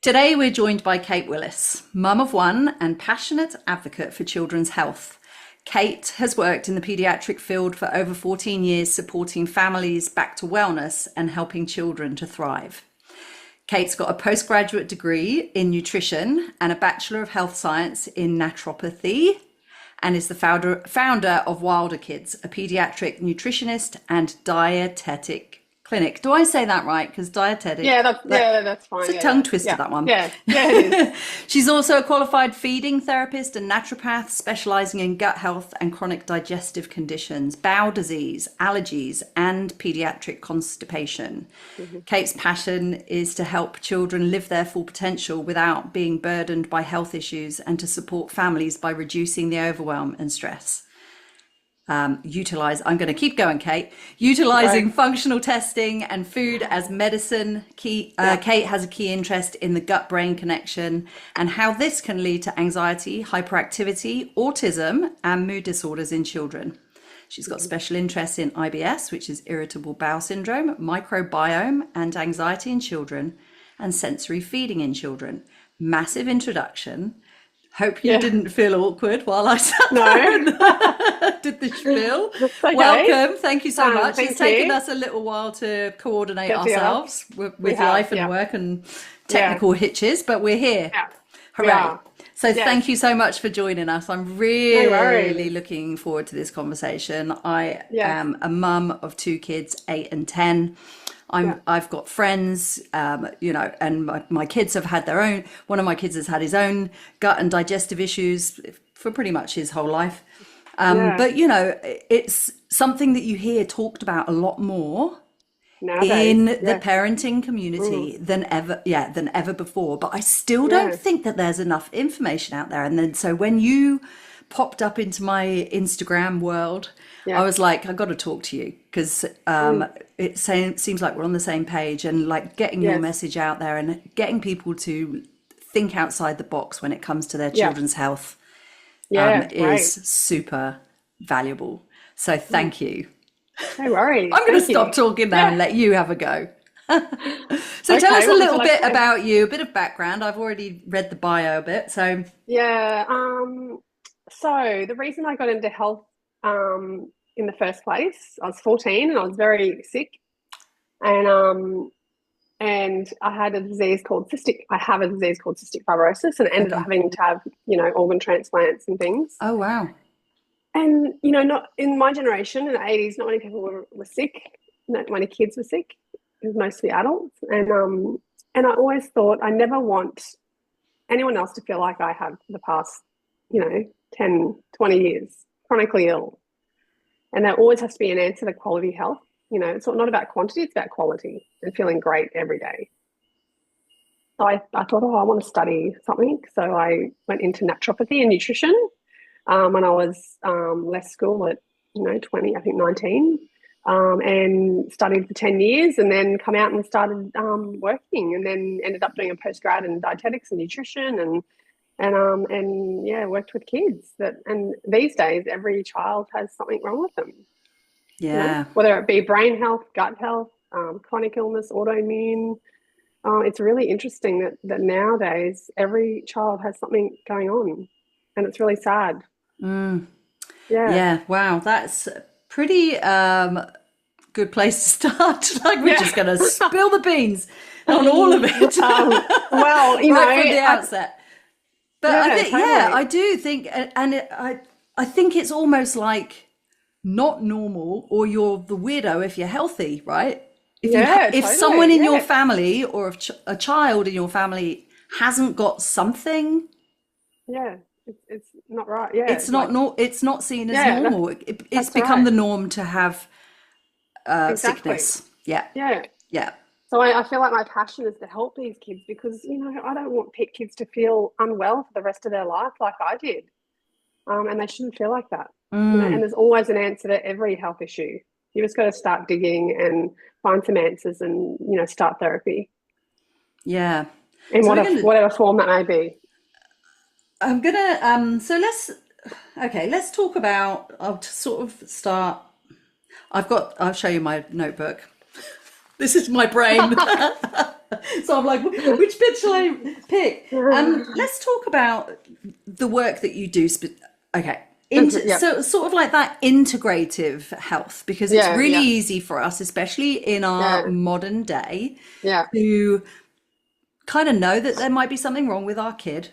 Today, we're joined by Kate Willis, mum of one and passionate advocate for children's health. Kate has worked in the paediatric field for over 14 years, supporting families back to wellness and helping children to thrive. Kate's got a postgraduate degree in nutrition and a Bachelor of Health Science in naturopathy, and is the founder of Wilder Kids, a paediatric nutritionist and dietetic clinic. Do I say that right? Because dietetic. That's fine. It's a tongue twister, that one. Yeah, it is. She's also a qualified feeding therapist and naturopath, specializing in gut health and chronic digestive conditions, bowel disease, allergies, and pediatric constipation. Mm-hmm. Kate's passion is to help children live their full potential without being burdened by health issues, and to support families by reducing the overwhelm and stress. I'm going to keep going, Kate. Utilizing functional testing and food as medicine. Kate has a key interest in the gut-brain connection and how this can lead to anxiety, hyperactivity, autism, and mood disorders in children. She's got special interest in IBS, which is irritable bowel syndrome, microbiome and anxiety in children, and sensory feeding in children. Massive introduction. Hope you didn't feel awkward while I sat there and did the spiel. Okay. Welcome. Thank you so much. It's taken us a little while to coordinate ourselves with life and work and technical hitches, but we're here. Yeah. Hooray. So thank you so much for joining us. I'm really looking forward to this conversation. I am a mum of two kids, 8 and 10. I've got friends, and my kids have had their own. One of my kids has had his own gut and digestive issues for pretty much his whole life. But, it's something that you hear talked about a lot more in the parenting community than ever before. But I still don't think that there's enough information out there. And then so when you popped up into my Instagram world, I was like, I got to talk to you, because it seems like we're on the same page, and like getting your message out there and getting people to think outside the box when it comes to their children's health is super valuable. So thank you. No worries. I'm going to stop talking now and let you have a go. So tell us a little bit about you, a bit of background. I've already read the bio a bit. So so the reason I got into health in the first place, I was 14 and I was very sick, and I had a disease called cystic. I have a disease called cystic fibrosis, and ended up having to have organ transplants and things. Oh wow! And not in my generation in the 80s, not many people were sick. Not many kids were sick. It was mostly adults, and I always thought I never want anyone else to feel like I have for the past 10, 20 years chronically ill. And there always has to be an answer to quality health. It's not about quantity, it's about quality and feeling great every day. So I thought, I want to study something. So I went into naturopathy and nutrition when I was left school at 20, I think 19, and studied for 10 years, and then come out and started working, and then ended up doing a postgrad in dietetics and nutrition, and worked with kids and these days every child has something wrong with them. Whether it be brain health, gut health, chronic illness, autoimmune. It's really interesting that nowadays every child has something going on, and it's really sad. Wow, that's a pretty good place to start. Like we're just going to spill the beans on all of it. Right from the outset. But I do think, I think it's almost like not normal, or you're the weirdo if you're healthy, right? If someone in your family, or if a child in your family hasn't got something, it's not right. It's not seen as normal. It's become the norm to have sickness. So I feel like my passion is to help these kids, because I don't want kids to feel unwell for the rest of their life like I did, and they shouldn't feel like that. And there's always an answer to every health issue. You just got to start digging and find some answers, and start therapy. In whatever form that may be. I'm gonna let's talk about. I'll sort of start. I'll show you my notebook. This is my brain. So I'm like, which bit shall I pick? Let's talk about the work that you do. Okay. Yeah. So sort of like that integrative health, because it's Yeah. really Yeah. easy for us, especially in our Yeah. modern day, Yeah. to kind of know that there might be something wrong with our kid.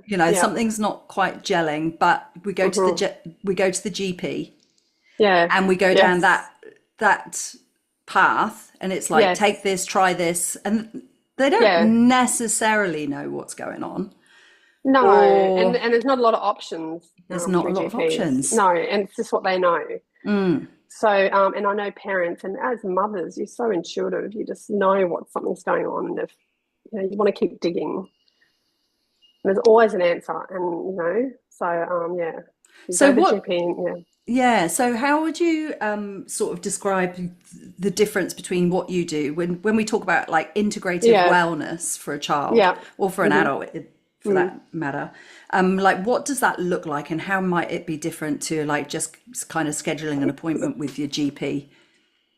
Yeah. Something's not quite gelling, but we go to Mm-hmm. the GP, Yeah. and we go down Yes. that path, and it's like, take Yes. this, try this, and they don't Yeah. necessarily know what's going on, No, and or there's not a lot of options there's not a through lot of GPs. options. No, and it's just what they know. So, and I know parents, and as mothers, you're so intuitive. You just know what something's going on, and if you want to keep digging, there's always an answer. And so yeah, you So go to the what? GP, and yeah. Yeah. So how would you sort of describe the difference between what you do when we talk about like integrative Yeah, wellness for a child yeah. or for an hmm adult, for that matter? Like, what does that look like, and how might it be different to like just kind of scheduling an appointment with your GP?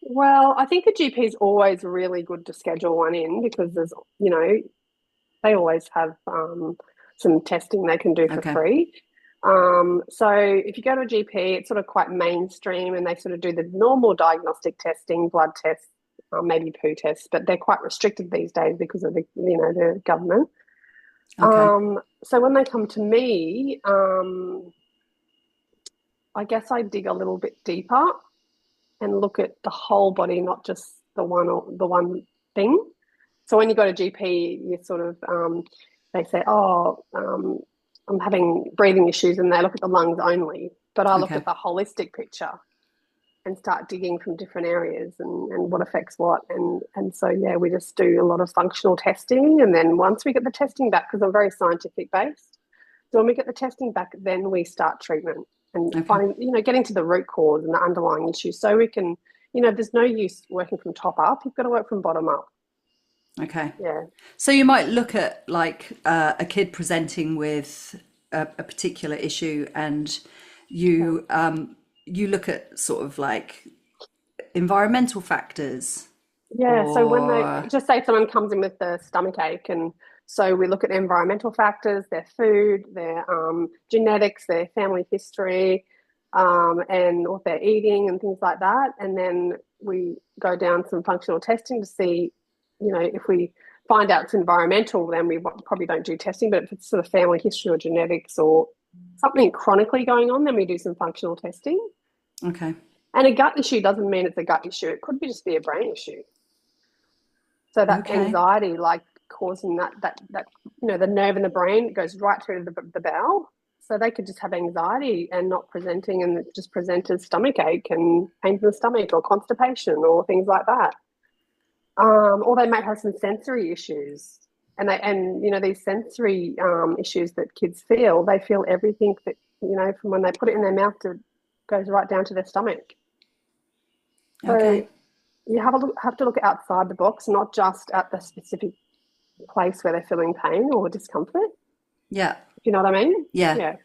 Well, I think a GP is always really good to schedule one in because they always have some testing they can do for Okay. free. So if you go to a GP, it's sort of quite mainstream, and they sort of do the normal diagnostic testing, blood tests, maybe poo tests, but they're quite restricted these days because of the government. Okay. So when they come to me, I guess I dig a little bit deeper and look at the whole body, not just the one thing. So when you go to GP, you sort of they say, "Oh, I'm having breathing issues," and they look at the lungs only. But I look Okay. at the holistic picture and start digging from different areas and what affects what. And so yeah, we just do a lot of functional testing, and then once we get the testing back, because I'm very scientific based, so when we get the testing back, then we start treatment and Okay. finding, getting to the root cause and the underlying issue. So we can, there's no use working from top up. You've got to work from bottom up. Okay. Yeah. So you might look at like a kid presenting with a particular issue, and you you look at sort of like environmental factors, Yeah, so when they or just say someone comes in with a stomach ache, and so we look at environmental factors, their food, their genetics, their family history, and what they're eating and things like that. And then we go down some functional testing to see, if we find out it's environmental, then we probably don't do testing. But if it's sort of family history or genetics or something chronically going on, then we do some functional testing. okay. And a gut issue doesn't mean it's a gut issue. It could be just be a brain issue. So that Okay. anxiety, like causing that the nerve in the brain goes right through to the bowel. So they could just have anxiety and not presenting, and just present as stomach ache and pain in the stomach or constipation or things like that. Or they might have some sensory issues, and these sensory issues that kids feel. They feel everything that from when they put it in their mouth goes right down to their stomach. So Okay. you have to look outside the box, not just at the specific place where they're feeling pain or discomfort. Yeah. Do you know what I mean? Yeah. Yeah.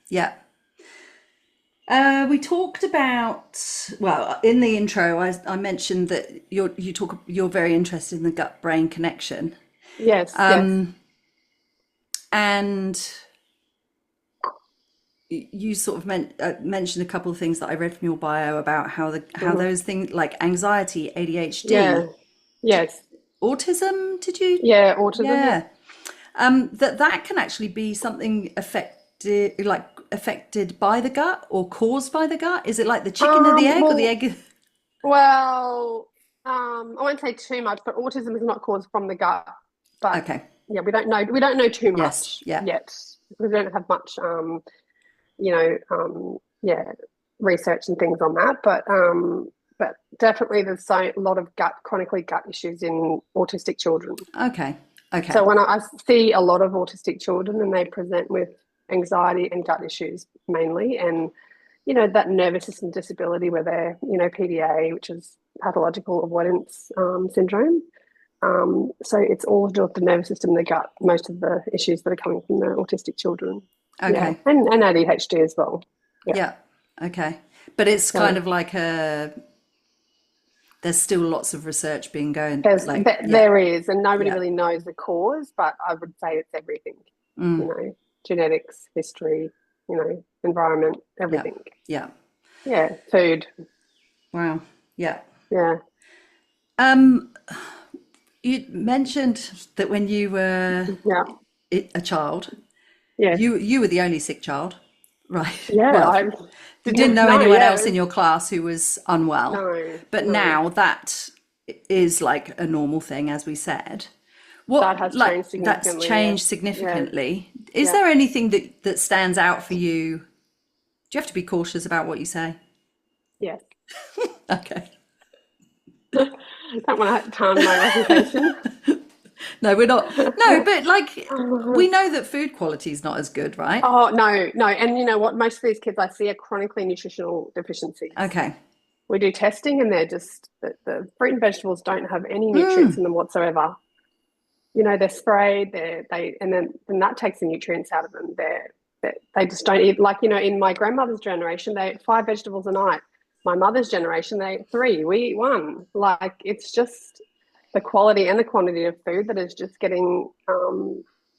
Yeah. We talked about, well, in the intro, I mentioned that you're very interested in the gut brain connection, Yes. Yes. and you sort of mentioned a couple of things that I read from your bio about how hmm those things like anxiety, Yeah. ADHD, Yes. autism. Did you? Yeah. Autism. Yeah. Yeah. That can actually be something affected by the gut or caused by the gut. Is it like the chicken or the egg, or the Well. egg? Well. I won't say too much, but autism is not caused from the gut. But Okay. yeah, we don't know. We don't know too Yes. much Yeah. yet. We don't have much. Yeah, research and things on that. But definitely there's a lot of chronically gut issues in autistic children. Okay. Okay. So when I see a lot of autistic children, and they present with anxiety and gut issues mainly, and that nervous system disability where they're PDA, which is pathological avoidance syndrome. So it's all to do with the nervous system and the gut. Most of the issues that are coming from the autistic children. Yeah, Okay. and ADHD as well. Yeah. Yeah. Okay. But it's kind So of like there's still lots of research being going. There is, and nobody Yeah. really knows the cause, but I would say it's everything. You know, genetics, history, you know, environment, everything. Yeah. Yeah, food. Wow. Yeah. Yeah. You mentioned that when you were a child, Yeah. you were the only sick child, right? Yeah. Well, I you didn't know anyone else in yeah. your class who was unwell. No. But No. now that is like a normal thing, as we said. That has changed significantly. That's changed significantly. Yeah. Is there anything that stands out for you? Do you have to be cautious about what you say? Yes. Okay. Don't want to harm my reputation. No, we're not. No, but like we know that food quality is not as good, right? Oh, no, no. And you know what? Most of these kids I see are chronically nutritional deficiencies. Okay. We do testing and they're just, the fruit and vegetables don't have any nutrients in them whatsoever. You know, they're sprayed, and then that takes the nutrients out of them. They just don't eat, like, you know, in my grandmother's generation, they ate 5 vegetables a night. My mother's generation, they ate 3. We eat 1. Like, it's just the quality and the quantity of food that is just getting,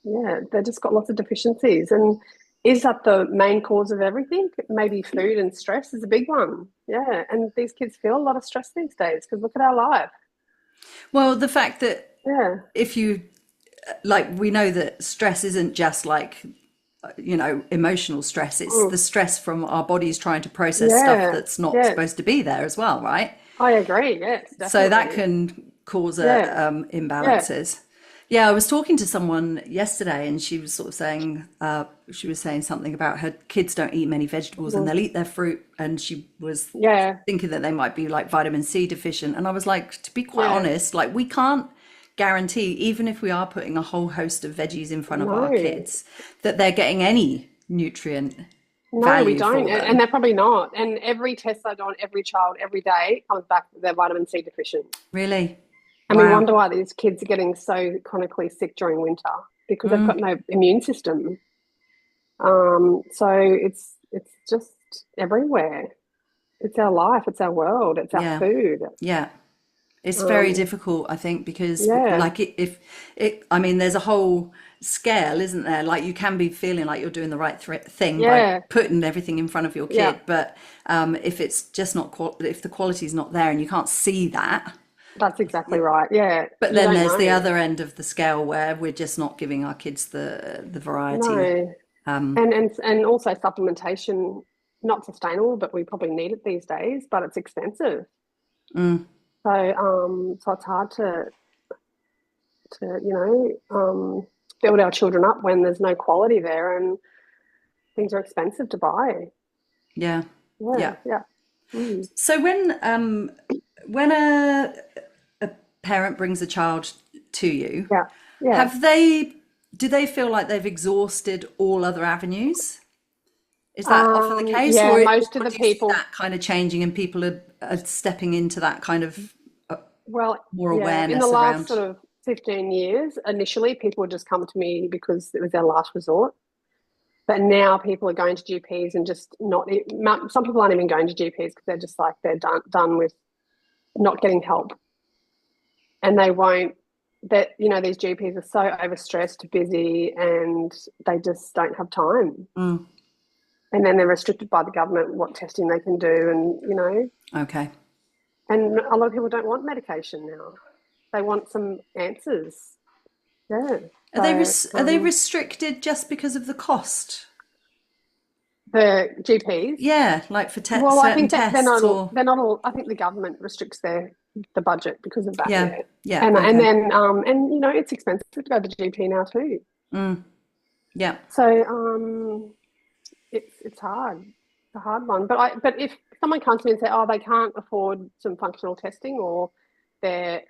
they've just got lots of deficiencies. And is that the main cause of everything? Maybe food and stress is a big one. Yeah, and these kids feel a lot of stress these days because look at our life. Well, the fact that if you, like, we know that stress isn't just like, you know, emotional stress. It's the stress from our bodies trying to process stuff that's not supposed to be there as well, right? I agree, yes, definitely. So that can cause imbalances. Yeah, I was talking to someone yesterday and she was sort of saying, something about her kids don't eat many vegetables and they'll eat their fruit. And she was thinking that they might be like vitamin C deficient. And I was like, to be quite honest, like we can't guarantee, even if we are putting a whole host of veggies in front of our kids, that they're getting any nutrient value. We don't. And they're probably not. And every test I do on every child every day comes back that they're vitamin C deficient. Really? And we wonder why these kids are getting so chronically sick during winter, because they've got no immune system. So it's just everywhere. It's our life. It's our world. It's our food. Yeah. It's very difficult, I think, because like I mean, there's a whole scale, isn't there? Like you can be feeling like you're doing the right thing by putting everything in front of your kid. But if it's just not, if the quality is not there and you can't see that. That's exactly right. Yeah. But then there's the other end of the scale where we're just not giving our kids the variety. No. And also supplementation, not sustainable, but we probably need it these days, but it's expensive. So it's hard to build our children up when there's no quality there and things are expensive to buy. Yeah. So when a parent brings a child to you, do they feel like they've exhausted all other avenues? Is that often the case? Yeah, or most of the people that kind of changing and people are stepping into that kind of more awareness in the around. last sort of 15 years, initially people would just come to me because it was their last resort. But now people are going to GPs and just not. Some people aren't even going to GPs because they're just like they're done with not getting help, and they won't. That these GPs are so overstressed, busy, and they just don't have time. And then they're restricted by the government what testing they can do, and Okay. And a lot of people don't want medication now; they want some answers. Yeah. Are they restricted just because of the cost? The GPs? Yeah, like for tests. Well, I think that tests they're not all. I think the government restricts the budget because of that. Yeah. And okay. and then it's expensive to go to the GP now too. Yeah. So it's hard. It's a hard one. But if someone comes to me and say, oh, they can't afford some functional testing or their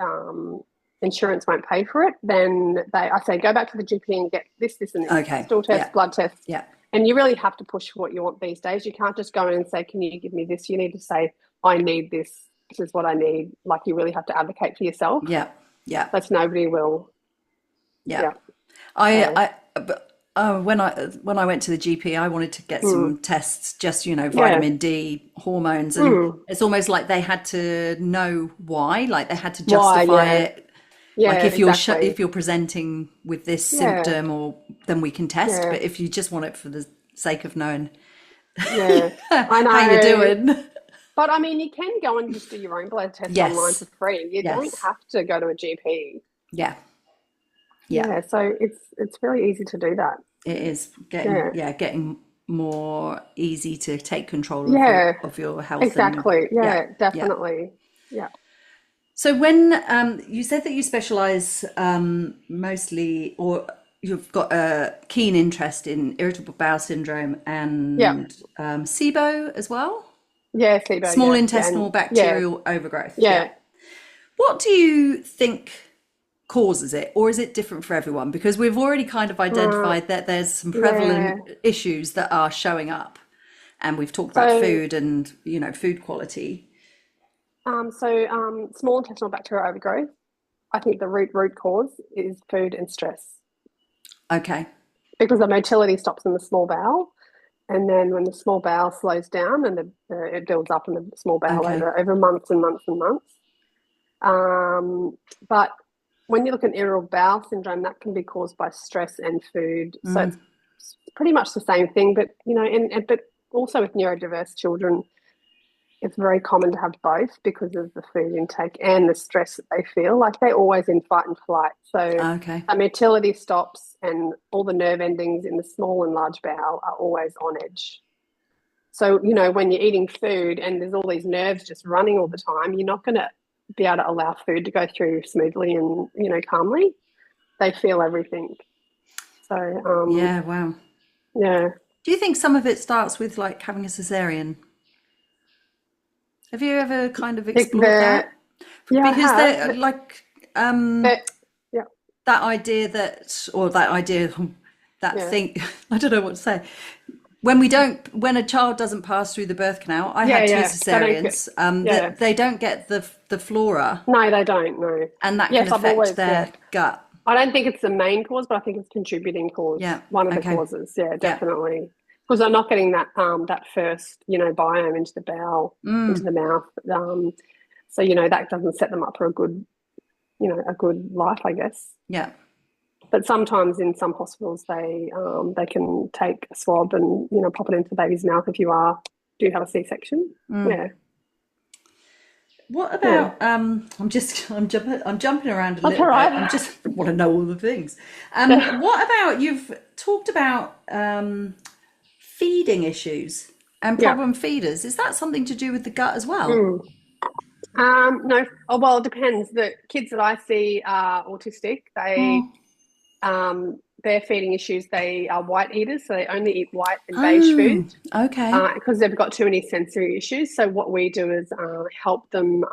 insurance won't pay for it, then I say go back to the GP and get this, and this. Okay. Stool tests, blood tests. Yeah. And you really have to push for what you want these days. You can't just go in and say, can you give me this? You need to say, I need this. This is what I need. Like you really have to advocate for yourself. Yeah. That's nobody will. Yeah. I Oh, when I went to the GP, I wanted to get Mm. some tests, just, Yeah. vitamin D, hormones, and Mm. it's almost like they had to know why, like they had to Why? justify Yeah. it. Like Yeah, if exactly. you're presenting with this Yeah. symptom, or then we can test. Yeah. But if you just want it for the sake of knowing Yeah. I how you're know. doing, But I mean, you can go and just do your own blood test online for yes, free. You don't yes, have to go to a GP. yeah, yeah, Yeah, so it's very easy to do that. it is Yeah. getting more easy to take control Yeah, of your health, and exactly. yeah, Yeah, yeah. definitely. Yeah. So when you said that you specialize mostly, or you've got a keen interest in irritable bowel syndrome Yeah. and SIBO as well, Yeah, SIBO, small yeah. Yeah. intestinal And yeah. bacterial overgrowth. Yeah. Yeah. What do you think causes it, or is it different for everyone? Because we've already kind of Uh, identified that there's some yeah. prevalent issues that are showing up, and we've talked about So food and food quality. small intestinal bacterial overgrowth, I think the root cause is food and stress Okay. because the motility stops in the small bowel. And then when the small bowel slows down and it builds up in the small bowel Okay. over months and months and months. But when you look at irritable bowel syndrome, that can be caused by stress and food. So it's pretty much the same thing, but but also with neurodiverse children, it's very common to have both because of the food intake and the stress that they feel. Like they're always in fight and flight. So Okay. a motility stops and all the nerve endings in the small and large bowel are always on edge. So, when you're eating food and there's all these nerves just running all the time, you're not going to be able to allow food to go through smoothly and, calmly. They feel everything. So, Yeah. Wow. yeah. Do you think some of it starts with like having a cesarean? Have you ever kind of explored The, that? yeah, I Because have. they're like But, yeah, that idea that, or that idea, that yeah. thing, I don't know what to say. When a child doesn't pass through the birth canal, I Yeah, had two yeah. They don't get, cesareans, yeah. that they don't get the flora, No, they don't, no. and that can Yes, I've affect always, yeah. their gut. I don't think it's the main cause, but I think it's contributing cause, Yeah. one of the Okay. causes. Yeah, Yeah. definitely. Because I'm not getting that first, biome into the bowel, into the mouth. So that doesn't set them up for a good life, I guess. Yeah. But sometimes in some hospitals they can take a swab and pop it into the baby's mouth if you do have a C-section. Yeah, What yeah. about I'm jumping around a That's little all bit. I'm right. just want to know all the things. What about, you've talked about feeding issues and Yeah. problem feeders? Is that something to do with the gut as well? Mm. No. Oh, well, it depends. The kids that I see are autistic. Their feeding issues. They are white eaters, so they only eat white and beige food Oh, okay. because they've got too many sensory issues. So what we do is help them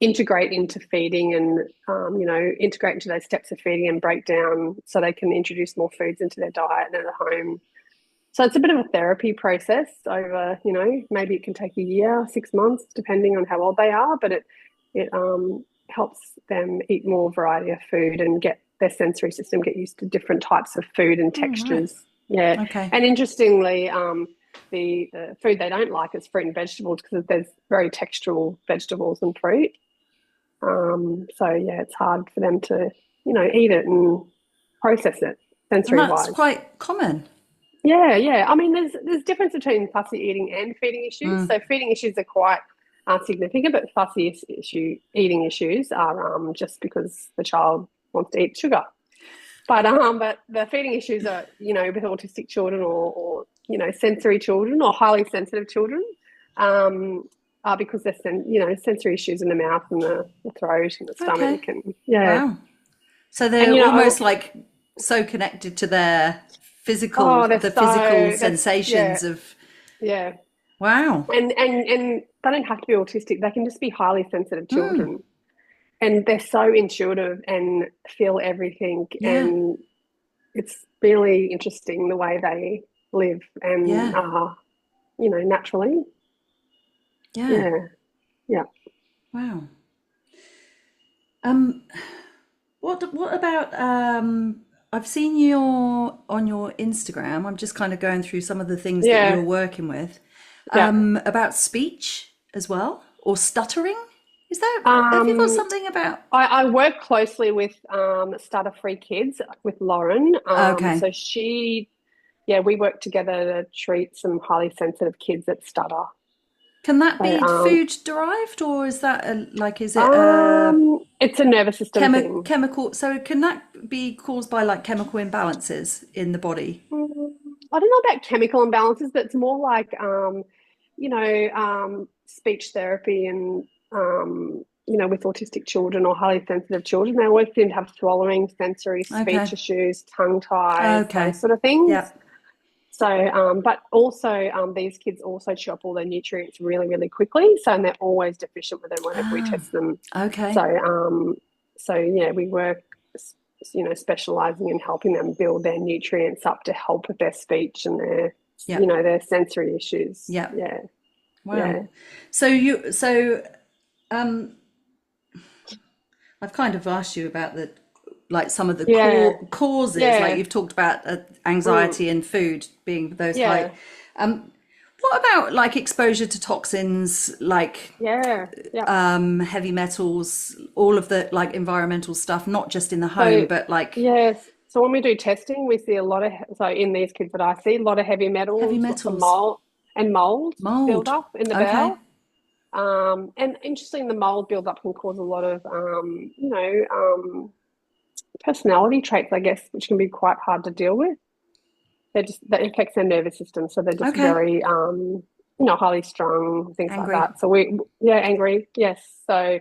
integrate into feeding and integrate into those steps of feeding and break down so they can introduce more foods into their diet and at home. So it's a bit of a therapy process over, maybe it can take a year, 6 months, depending on how old they are, but it helps them eat more variety of food and get their sensory system get used to different types of food and Oh, right. textures. Yeah. Okay. And interestingly, the food they don't like is fruit and vegetables because there's very textural vegetables and fruit. So yeah, it's hard for them to, eat it and process it And sensory that's wise. quite common. Yeah, yeah. I mean, there's difference between fussy eating and feeding issues. So feeding issues are quite significant, but eating issues are just because the child wants to eat sugar. But the feeding issues are with autistic children or sensory children or highly sensitive children are because there's sensory issues in the mouth and the throat and the Okay. stomach and yeah. Wow. So And they're almost like so connected to their oh, the physical yeah, sensations of, yeah. wow. And they don't have to be autistic. They can just be highly sensitive children. And they're so intuitive and feel everything. Yeah. And it's really interesting the way they live and, Yeah. naturally. Yeah. Yeah. Yeah. Wow. Um, what about I've seen your on your Instagram. I'm just kind of going through some of the things that you're Yeah, working with, yeah. about speech as well, or stuttering. Is that, have you got Um, something about? I work closely with Stutter Free Kids with Lauren. Okay. So she, yeah, we work together to treat some highly sensitive kids that stutter. Can that So be food derived, or is that is it a it's a nervous system thing. chemical? So can that be caused by like chemical imbalances in the body? Mm, I don't know about chemical imbalances, but it's more like, speech therapy and, with autistic children or highly sensitive children, they always seem to have swallowing, sensory, Okay. speech issues, tongue ties, Okay. those sort of things. Yeah. So, but also these kids also chew up all their nutrients really, really quickly. So, and they're always deficient with them whenever we Ah, test them. So, okay. yeah, we work, specializing in helping them build their nutrients up to help with their speech and their, Yeah. their sensory issues. Yeah. Yeah, Wow. yeah, So um I've kind of asked you about the like some of the yeah, causes, like yeah, you've talked about mm, anxiety and food being those high. yeah, Um, what about like exposure to toxins, like yeah, yeah. heavy metals, all of the like environmental stuff, not just in the home, So, but like yes. So when we do testing, we see a lot of, so in these kids that I see, a lot of heavy heavy metals, lots of metals, mold build mold. up in the Okay. bowel. And interesting, the mold buildup can cause a lot of, personality traits, I guess, which can be quite hard to deal with. That affects their nervous system, so they're just Okay. very, highly strung, things like Angry. that. So yeah, angry, yes. So,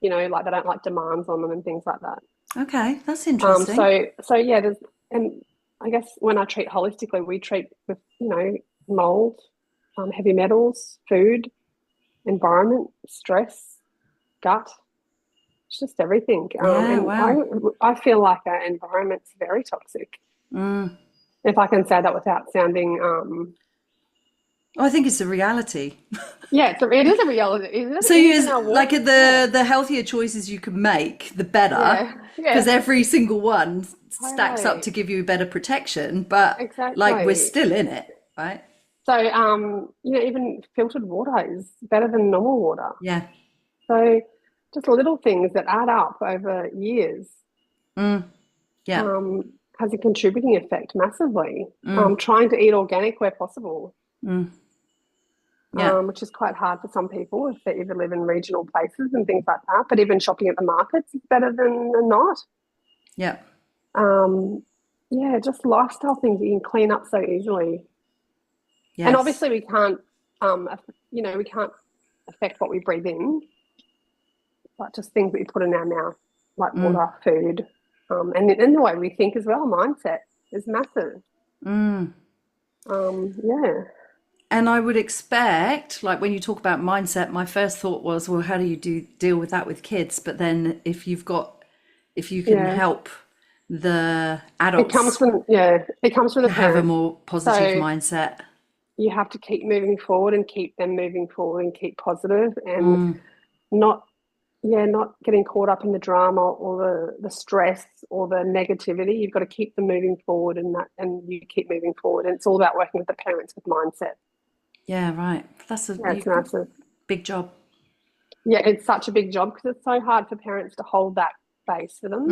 like they don't like demands on them and things like that. Okay, that's interesting. So yeah, and I guess when I treat holistically, we treat with, mold, heavy metals, food, environment, stress, gut. It's just everything. Yeah, And wow. I feel like our environment's very toxic. Mm. If I can say that without sounding, I think it's a reality. yeah, it is a reality. So Even you our like water. Yeah, the healthier choices you can make, the better, yeah, because yeah, every single one stacks up totally, to give you better protection. But like we're exactly. still in it, right? So, even filtered water is better than normal water. Yeah. So, just little things that add up over years, Mm. Yeah. has a contributing effect massively. Mm. Trying to eat organic where possible, Mm. Yeah. which is quite hard for some people if they either live in regional places and things like that. But even shopping at the markets is better than not. Yeah. Um, yeah, just lifestyle things that you can clean up so easily. And Yes. obviously, we can't, we can't affect what we breathe in, but just things that we put in our mouth, like Mm. water, food, and the way we think as well. Mindset is massive. Mm. Yeah, And I would expect, like when you talk about mindset, my first thought was, well, how do you deal with that with kids? But then if you can yeah. help the It comes adults from it comes from the to have a parents. more positive So mindset. you have to keep moving forward and keep them moving forward and keep positive and Mm. not not getting caught up in the drama or the stress or the negativity. You've got to keep them moving forward and you keep moving forward. And it's all about working with the parents with mindset. Yeah, right. That's a Yeah, it's massive. big job. Yeah, it's such a big job because it's so hard for parents to hold that base for them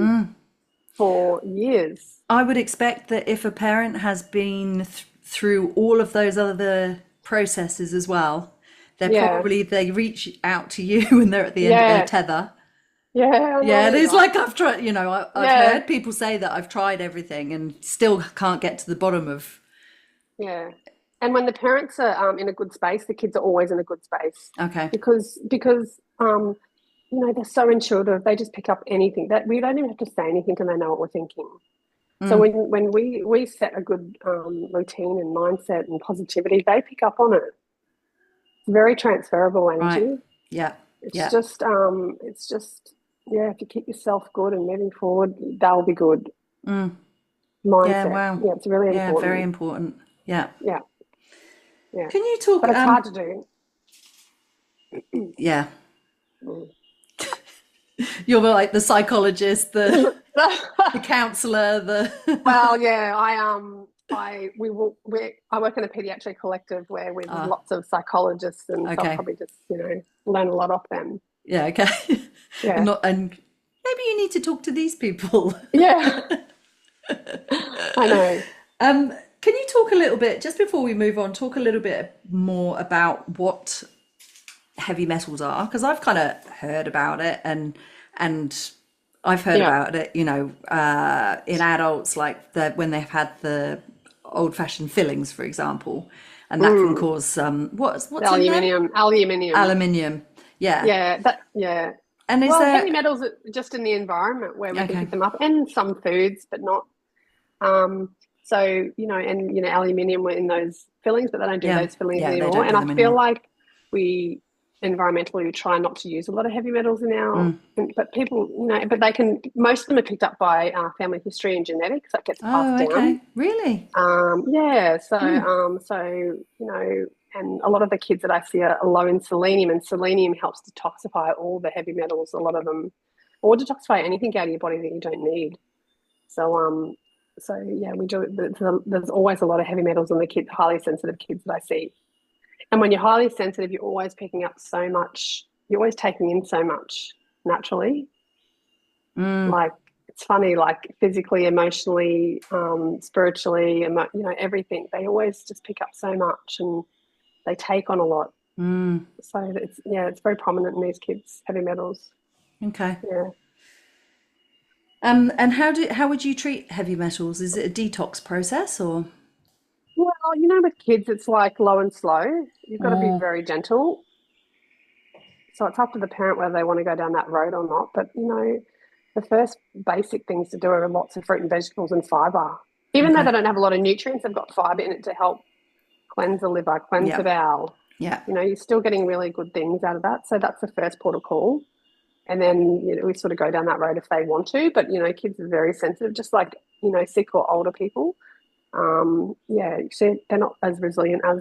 for years. I would expect that if a parent has been through all of those other processes as well, Yeah, they reach out to you when they're at the end of their yeah, tether. yeah, I Yeah, it know. is like I've tried, I've Yeah, heard people say that I've tried everything and still can't get to the bottom of. yeah. And when the parents are in a good space, the kids are always in a good space Okay. because they're so intuitive. They just pick up anything that we don't even have to say anything, and they know what we're thinking. So Mm, when we set a good routine and mindset and positivity, they pick up on it. It's very transferable right. energy. Yeah. It's Yeah. just yeah. If you keep yourself good and moving forward, they'll be good. Mm, yeah. Mindset, Wow. yeah, it's really Yeah. Very important. important. Yeah. Yeah, yeah. Can you talk? But it's hard to do. Yeah. Mm. You're like the psychologist, the counselor, Well, yeah, I work in a pediatric collective where we have lots of psychologists, and so I'll okay. probably just learn a lot off them. Yeah, okay. Yeah, And maybe you need to talk to these people. yeah, I know. Can you talk a little bit, just before we move on, talk a little bit more about what heavy metals are? Because I've kind of heard about it, and I've heard Yeah. about it, in adults, like when they've had the old-fashioned fillings, for example, and that can Mm. cause what's in them? Aluminium. Aluminium. Yeah. Yeah. And is Well, there heavy metals are just in the environment where we can okay? pick them up, and some foods, but not. Um, so aluminium were in those fillings, but they don't do Yeah. those fillings Yeah, they anymore. don't do And I them feel anymore. like we environmentally we try not to use a lot of heavy metals in our. Mm. But people, but they can. Most of them are picked up by family history and genetics. That gets passed Oh, down. okay. Really? Yeah, Mm. and a lot of the kids that I see are low in selenium, and selenium helps detoxify all the heavy metals, a lot of them, or detoxify anything out of your body that you don't need. So yeah, we do. There's always a lot of heavy metals in the kids, highly sensitive kids that I see. And when you're highly sensitive, you're always picking up so much. You're always taking in so much naturally. Mm. Like it's funny, like physically, emotionally, spiritually, everything. They always just pick up so much, and they take on a lot. Mm. So it's very prominent in these kids, heavy metals. Okay. Yeah. And how would you treat heavy metals? Is it a detox process or? Well, with kids, it's like low and slow. You've got to be Mm. very gentle. So it's up to the parent whether they want to go down that road or not. But the first basic things to do are lots of fruit and vegetables and fibre. Even though Okay. they don't have a lot of nutrients, they've got fibre in it to help cleanse the liver, cleanse the Yeah. bowel. Yeah. You're still getting really good things out of that. So that's the first port of call. And then we sort of go down that road if they want to. But kids are very sensitive, just like sick or older people. So they're not as resilient as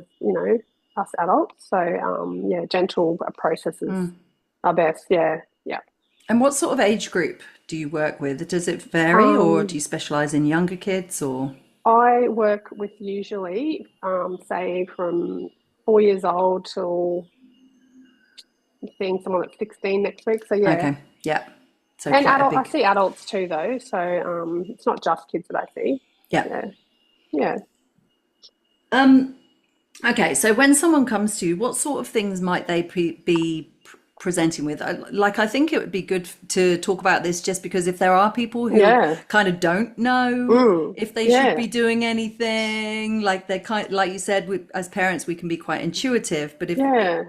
us adults. So yeah, gentle processes Mm. are best. Yeah, yeah. And what sort of age group do you work with? Does it vary, or do Um, you specialize in younger kids or? I work with usually say from 4 years old till I'm seeing someone that's 16 next week. So yeah. Okay. Yeah. So And quite a I big. see adults too, though. So it's not just kids that I see. Yeah. Yeah, yeah, Um, okay. So when someone comes to you, what sort of things might they be presenting with? Like, I think it would be good to talk about this just because if there are people who yeah, kind of don't know if they should yeah, be doing anything, like they're like you said, as parents, we can be quite intuitive, but if yeah.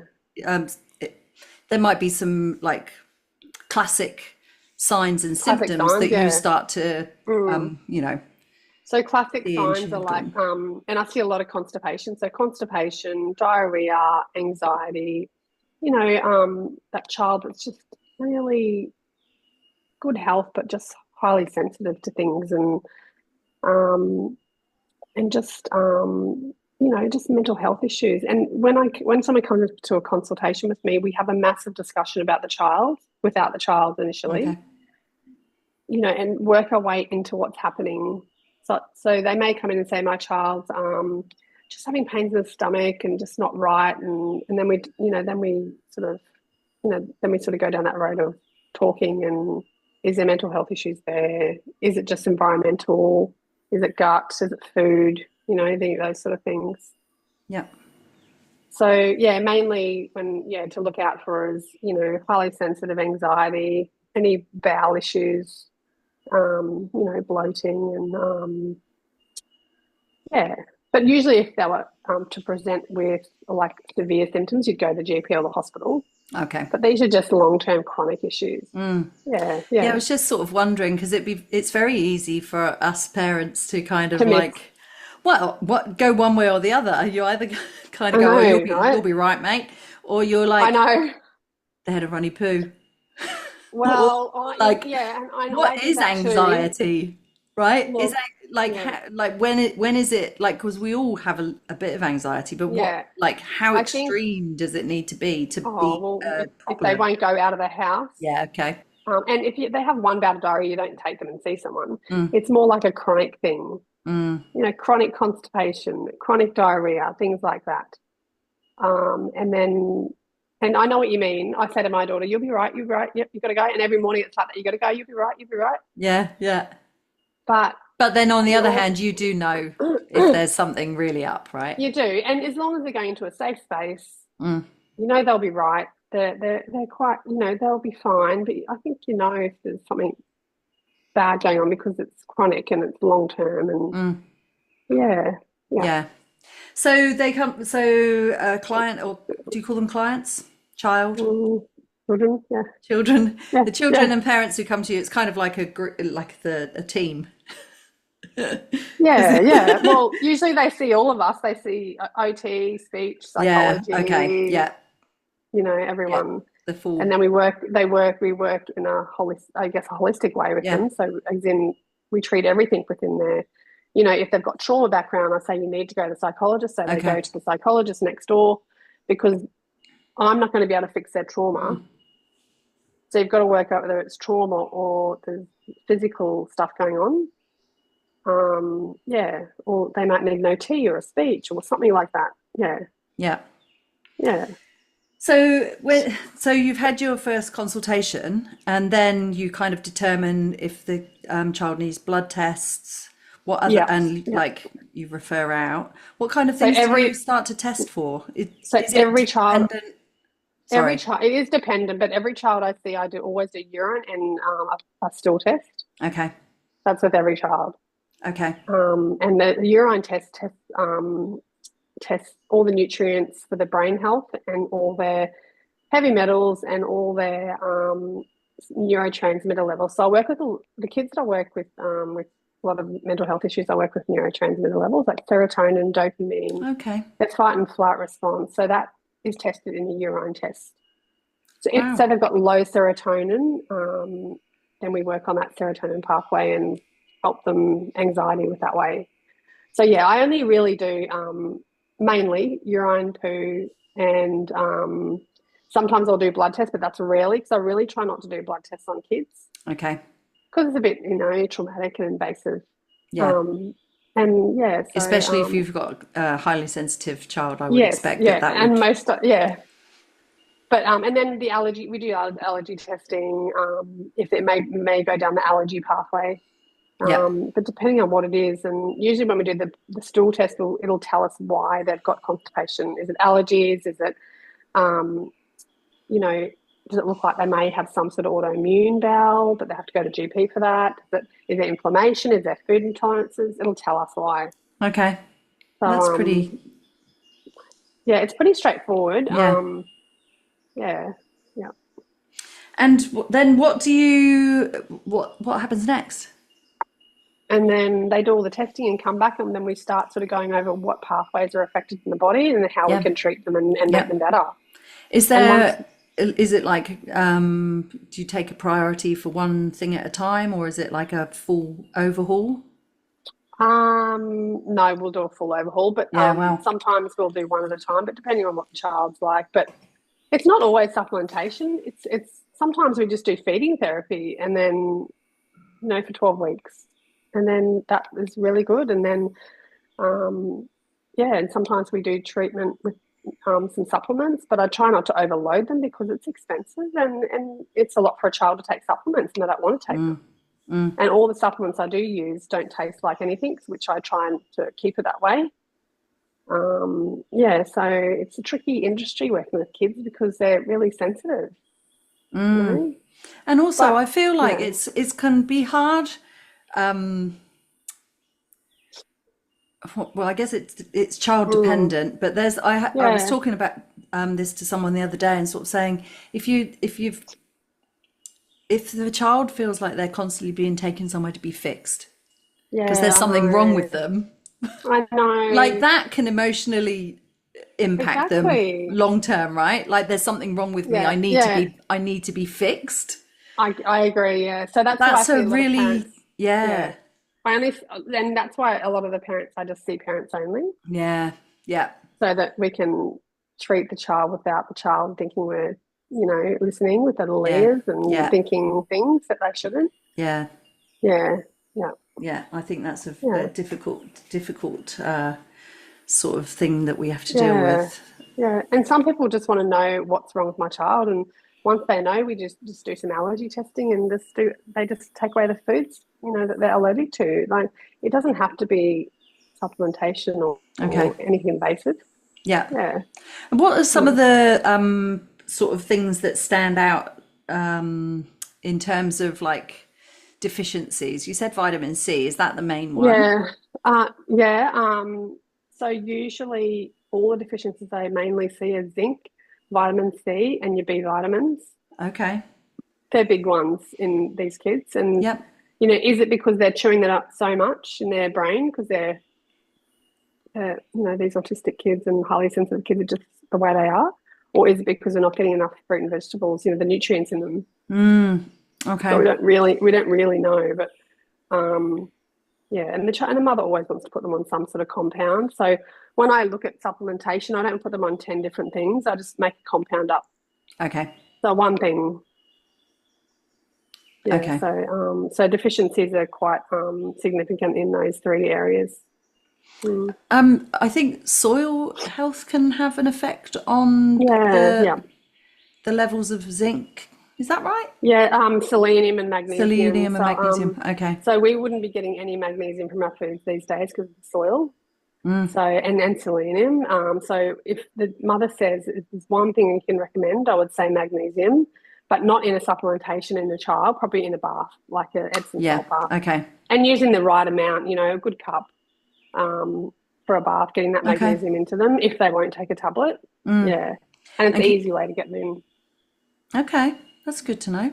um, there might be some like classic signs and Classic symptoms signs, that you yeah. start to, Mm. you know, So classic see and signs should are have like, done. and I see a lot of constipation. So constipation, diarrhea, anxiety. That child that's just really good health, but just highly sensitive to things, um, and just mental health issues. And when someone comes to a consultation with me, we have a massive discussion about the child, without the child initially, Okay. and work our way into what's happening. So they may come in and say, my child's just having pains in the stomach and just not right, and then we sort of, then we sort of go down that road of talking, and is there mental health issues there? Is it just environmental? Is it gut? Is it food? Those sort of things. Yeah. So yeah, mainly to look out for is highly sensitive anxiety, any bowel issues, bloating, and yeah. But usually, if they were to present with like severe symptoms, you'd go to the GP or the hospital. Okay. But these are just long-term chronic issues. Yeah, Yeah, I yeah. was just sort of wondering because it's very easy for us parents to kind of To miss. like, well, what go one way or the other. You either kind of I go, oh, know, you'll right? be right, mate, or you're I like, know. they had a runny poo. Or Well, like, yeah, and I what did is that too. anxiety, right? Is Look, that like yeah, like when is it like because we all have a bit of anxiety, but what yeah. like how I think, extreme does it need to be oh, well, a if they problem? won't go out of the house, Yeah, okay. And if they have one bout of diarrhea, you don't take them and see someone. Mm, It's more like a chronic thing, mm. chronic constipation, chronic diarrhea, things like that. And I know what you mean. I say to my daughter, "You'll be right. You'll be right. Yep, you've got to go." And every morning it's like that. You got to go. You'll be right. You'll be right. Yeah, yeah. But But then on the other you're, hand, you do know if there's something really up, right? you do, and as long as they're going to a safe space, Mm, they'll be right. They're quite, they'll be fine. But I think if there's something bad going on because it's chronic and it's long term, and mm. yeah, yeah. Yeah. So they come, so a client, or do you call them clients? Child? Children, yeah, Children? yeah, The children yeah. and parents who come to you, it's kind of like a a team. Yeah, yeah. Well, usually they see all of us. They see OT, speech, Yeah, okay. psychology, Yeah, yeah. everyone. The And full, then we work in a holistic way with yeah. them. So as in we treat everything within there. If they've got trauma background, I say you need to go to the psychologist. So they Okay. go to the psychologist next door because I'm not going to be able to fix their trauma. Mm, So you've got to work out whether it's trauma or there's physical stuff going on. Yeah, or they might need an OT or a speech or something like that. Yeah, yeah. yeah, So you've had your first consultation, and then you kind of determine if the child needs blood tests, what other, yeah, and yeah. like you refer out. What kind of So things do you every start to test for? so Is it every child dependent? Every Sorry. child, it is dependent, but every child I see, I do always do urine and a stool test. Okay. That's with every child. Okay. And the urine tests all the nutrients for the brain health and all their heavy metals and all their neurotransmitter levels. So I work with the kids that I work with a lot of mental health issues. I work with neurotransmitter levels like serotonin, dopamine, Okay. their fight and flight response. So that is tested in the urine test. So if Wow. say they've got low serotonin, then we work on that serotonin pathway and help them anxiety with that way. So yeah, I only really do mainly urine, poo, and sometimes I'll do blood tests, but that's rarely because I really try not to do blood tests on kids Okay. because it's a bit traumatic and invasive. Yeah. Um, and yeah, so Especially if you've got a highly sensitive child, I would yes, expect that yeah, that and would. most yeah. But and then the allergy, we do allergy testing if it may go down the allergy pathway. Yeah. But depending on what it is, and usually when we do the stool test, it'll tell us why they've got constipation. Is it allergies? Is it, you know, does it look like they may have some sort of autoimmune bowel, but they have to go to GP for that? Is there inflammation? Is there food intolerances? It'll tell us why. Okay. So That's pretty. yeah, it's pretty straightforward. Yeah. Yeah, yeah. And then what do you, what happens next? And then they do all the testing and come back, and then we start sort of going over what pathways are affected in the body and how we Yeah. can treat them and make Yeah. them better. Is And once, it like, do you take a priority for one thing at a time, or is it like a full overhaul? no, we'll do a full overhaul, but Yeah, well, sometimes we'll do one at a time, but depending on what the child's like. But it's not always supplementation. It's sometimes we just do feeding therapy, and then for 12 weeks, and then that is really good. And then yeah, and sometimes we do treatment with some supplements, but I try not to overload them because it's expensive and it's a lot for a child to take supplements and they don't want to take them. And all the supplements I do use don't taste like anything, which I try to keep it that way. Yeah, so it's a tricky industry working with kids because they're really sensitive, you know. and also But I feel like yeah, it's can be hard. Um, well, I guess it's child mm, dependent, but I was yeah, talking about this to someone the other day and sort of saying if the child feels like they're constantly being taken somewhere to be fixed because yeah, there's I something wrong know, with them, I like know, that can emotionally impact them exactly. long term, right? Like there's something wrong with me. Yeah, yeah, I need to be fixed. I agree. Yeah, so that's why I That's see a a lot of really, parents. yeah, Yeah, I only, and that's why a lot of the parents I just see parents only, yeah, yeah, so that we can treat the child without the child thinking we're listening with their little Yeah. ears and Yeah. thinking things that they shouldn't. Yeah. Yeah, yeah, Yeah. I think that's a yeah, difficult sort of thing that we have to deal yeah, with. yeah. And some people just want to know what's wrong with my child, and once they know, we just do some allergy testing and they just take away the foods, that they're allergic to. Like, it doesn't have to be supplementation Okay. or anything invasive. Yeah. Yeah. And what are some of Mm. the sort of things that stand out in terms of like deficiencies? You said vitamin C. Is that the main one? Yeah, yeah. So usually all the deficiencies they mainly see are zinc, vitamin C, and your B vitamins. Okay. They're big ones in these kids. And, Yep. is it because they're chewing that up so much in their brain because these autistic kids and highly sensitive kids are just the way they are? Or is it because they're not getting enough fruit and vegetables, the nutrients in them? But Okay. we don't really know. But yeah, and the mother always wants to put them on some sort of compound. So when I look at supplementation, I don't put them on 10 different things. I just make a compound up. Okay. So one thing. Yeah. Okay. So deficiencies are quite significant in those three areas. Mm. I think soil health can have an effect on Yeah, yeah. the levels of zinc. Is that right? Yeah, selenium and magnesium. Selenium and magnesium. Okay. So we wouldn't be getting any magnesium from our foods these days because of the soil. So and selenium. So if the mother says there's one thing you can recommend, I would say magnesium, but not in a supplementation in the child, probably in a bath, like an Epsom Yeah. salt bath. Okay. And using the right amount, a good cup for a bath, getting that Okay. magnesium into them if they won't take a tablet. Yeah. And it's And an easy way to get them in. okay. That's good to know.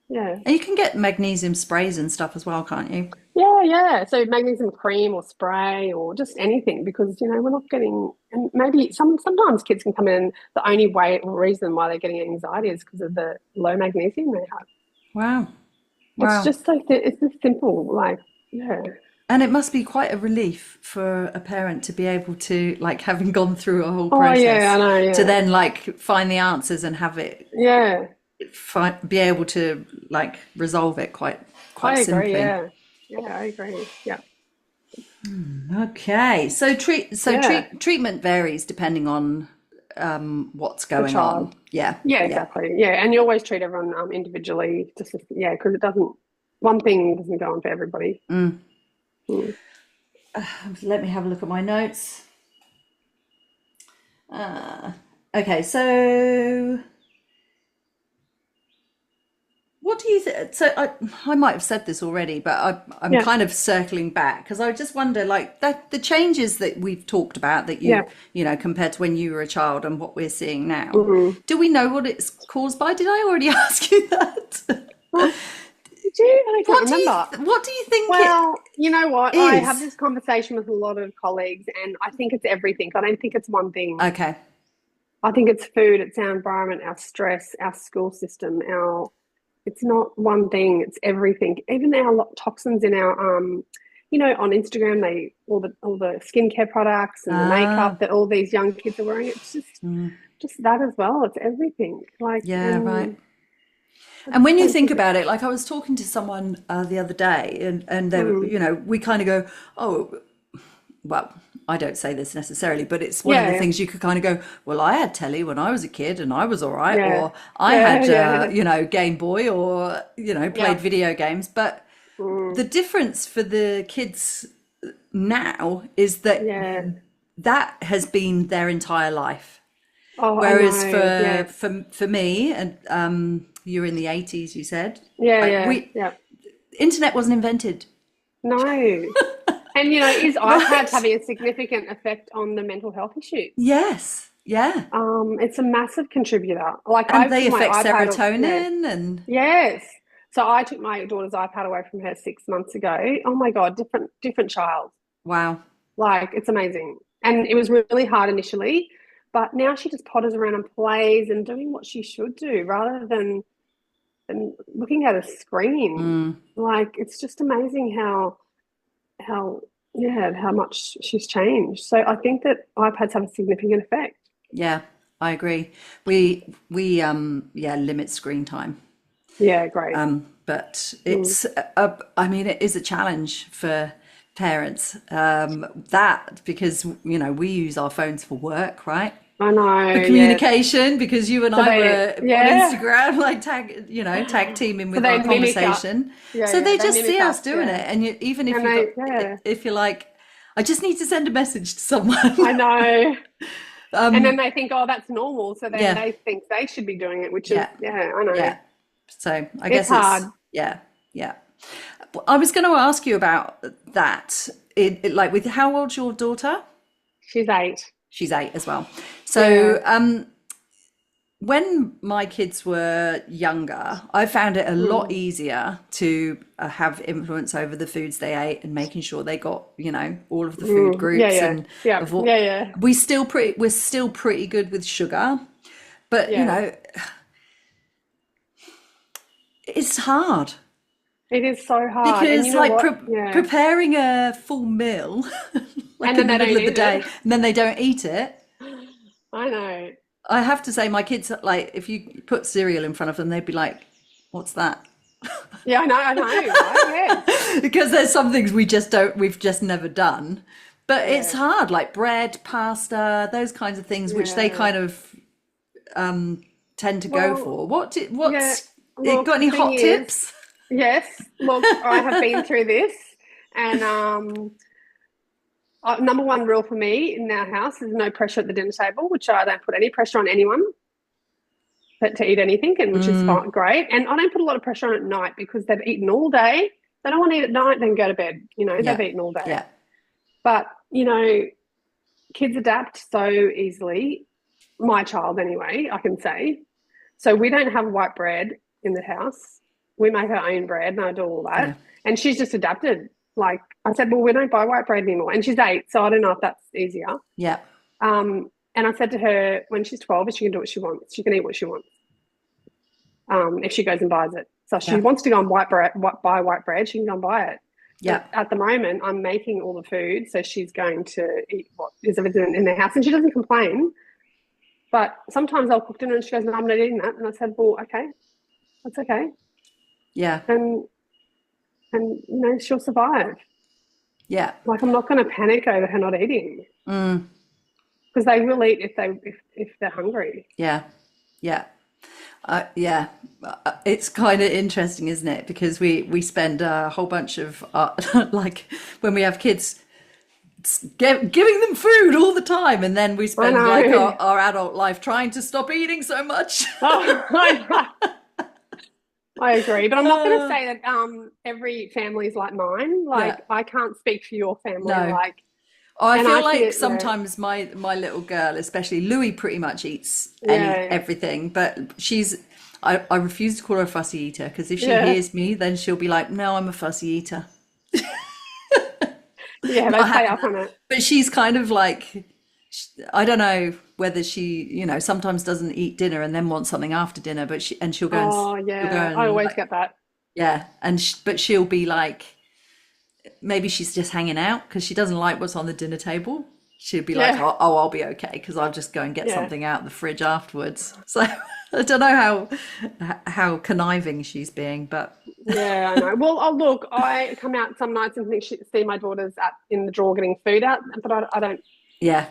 Yeah. And you can get magnesium sprays and stuff as well, can't you? Yeah, yeah. So magnesium cream or spray or just anything because, we're not getting, and maybe sometimes kids can come in, the only reason why they're getting anxiety is because of the low magnesium they have. Wow. It's Wow. just it's just simple, like, yeah. And it must be quite a relief for a parent to be able to, like, having gone through a whole Oh, yeah, I process, know, yeah. to then, like, find the answers and have it, Yeah. be able to, like, resolve it quite I agree, simply. yeah. Yeah, I agree. Yeah. Okay. So Yeah. treatment varies depending on what's The going child. on. Yeah. Yeah, Yeah. exactly. Yeah. And you always treat everyone individually, just, yeah, because one thing doesn't go on for everybody. Mm. Let me have a look at my notes. Okay, so what do you think? So I might have said this already, but I'm Yeah. kind of circling back because I just wonder, like, the changes that we've talked about that Yeah. compared to when you were a child and what we're seeing now. Mm-hmm. Do we know what it's caused by? Did I already ask you that? Did you? I can't remember. What do you think? Well, you know what? is? I have this conversation with a lot of colleagues, and I think it's everything. I don't think it's one thing. Okay. I think it's food, it's our environment, our stress, our school system, it's not one thing, it's everything. Even our toxins in our on Instagram, all the skincare products and the makeup that all these young kids are wearing, it's just that as well. It's everything. Like, Yeah, right. And when you think about it, like I was talking to someone the other day, and they, we kind of go, oh, well, I don't say this necessarily, but it's one of the things you could kind of go, well, I had telly when I was a kid and I was all right, or I had, Game Boy, or, played video games. But the difference for the kids now is that that has been their entire life. Oh, whereas for me, and you're in the 80s, you said. Internet wasn't invented. No. And, is iPads having a significant effect on the mental health issues? Yes. Yeah. It's a massive contributor. And they affect serotonin and... Yes. So I took my daughter's iPad away from her 6 months ago. Oh, my God, different child. Wow. Like, it's amazing. And it was really hard initially, but now she just potters around and plays and doing what she should do rather than looking at a screen. Like, it's just amazing how much she's changed. So I think that iPads have a significant effect. Yeah, I agree. We limit screen time. Yeah, great. But it's I mean, it is a challenge for parents, that because we use our phones for work, right? I know, For yeah. communication, because you and So I they, were on yeah. Instagram, like tag teaming So with they our mimic us. conversation. Yeah, So yeah. they They just see mimic us us. doing Yeah. it, and even if And you've got, they, yeah. if you're like, I just need to send a message to someone. I know. And then um, they think, oh, that's normal. So then yeah, they think they should be doing it, which is, yeah, yeah, I know. yeah. So I It's guess hard. yeah, yeah. I was going to ask you about that. Like, with how old's your daughter? She's 8. She's 8 as well. Yeah. So, when my kids were younger, I found it a lot Mm. easier to have influence over the foods they ate and making sure they got, all of the food Mm. Yeah, groups yeah. and Yeah. of what Yeah, yeah. we're still pretty good with sugar, but Yeah. it's hard It is so hard. And you because know like what? Yeah. preparing a full meal like And then in the they middle don't of the eat day it. and then they don't eat it. I know. I have to say, my kids, like, if you put cereal in front of them, they'd be like, "What's that?" Yeah, I know, right? Yes. Because there's some things we've just never done. But it's Yeah. hard, like bread, pasta, those kinds of things, which they Yeah. kind of tend to go Well, for. yeah. Got Look, the any thing hot is, tips? yes, look, I have been through this. And number one rule for me in our house is no pressure at the dinner table, which I don't put any pressure on anyone to eat anything, and which is fine, great. And I don't put a lot of pressure on at night because they've eaten all day. They don't want to eat at night, then go to bed. Yeah, They've eaten all day. yeah, But, kids adapt so easily. My child, anyway, I can say. So we don't have white bread in the house. We make our own bread, and I do all that. yeah, And she's just adapted. Like I said, well, we don't buy white bread anymore. And she's 8, so I don't know if that's easier. yeah, And I said to her, when she's 12, she can do what she wants. She can eat what she wants. If she goes and buys it. So if she yeah, wants to go and buy white bread, she can go and buy it. yeah, But at the moment, I'm making all the food, so she's going to eat what is in the house, and she doesn't complain. But sometimes I'll cook dinner and she goes, "No, I'm not eating that." And I said, "Well, okay, that's okay." yeah, And she'll survive. yeah, Like, I'm not going to panic over her not eating because they will eat if they're hungry. yeah, yeah. Yeah, it's kind of interesting, isn't it? Because we spend a whole bunch of like when we have kids, giving them food all the time, and then we spend like our adult life trying to stop eating so much. I agree, but I'm not going to say that every family is like mine. Like, Yeah. I can't speak for your family. No. Like, I and feel I like feel, sometimes my little girl, especially Louis, pretty much eats yeah, everything, but I refuse to call her a fussy eater because if she yeah, hears me, then she'll be like, "No, I'm a fussy eater." yeah, they play up on it. But she's kind of like, I don't know whether she, sometimes doesn't eat dinner and then wants something after dinner, but she'll go and Oh, she'll go yeah, I and always like, get that. yeah, but she'll be like, maybe she's just hanging out because she doesn't like what's on the dinner table. She'd be like, Yeah, "Oh, I'll be okay because I'll just go and get yeah, something out of the fridge afterwards." So I don't know how conniving she's being, but yeah, I know. Well, look, I come out some nights and see my daughter's in the drawer getting food out, but I don't. yeah,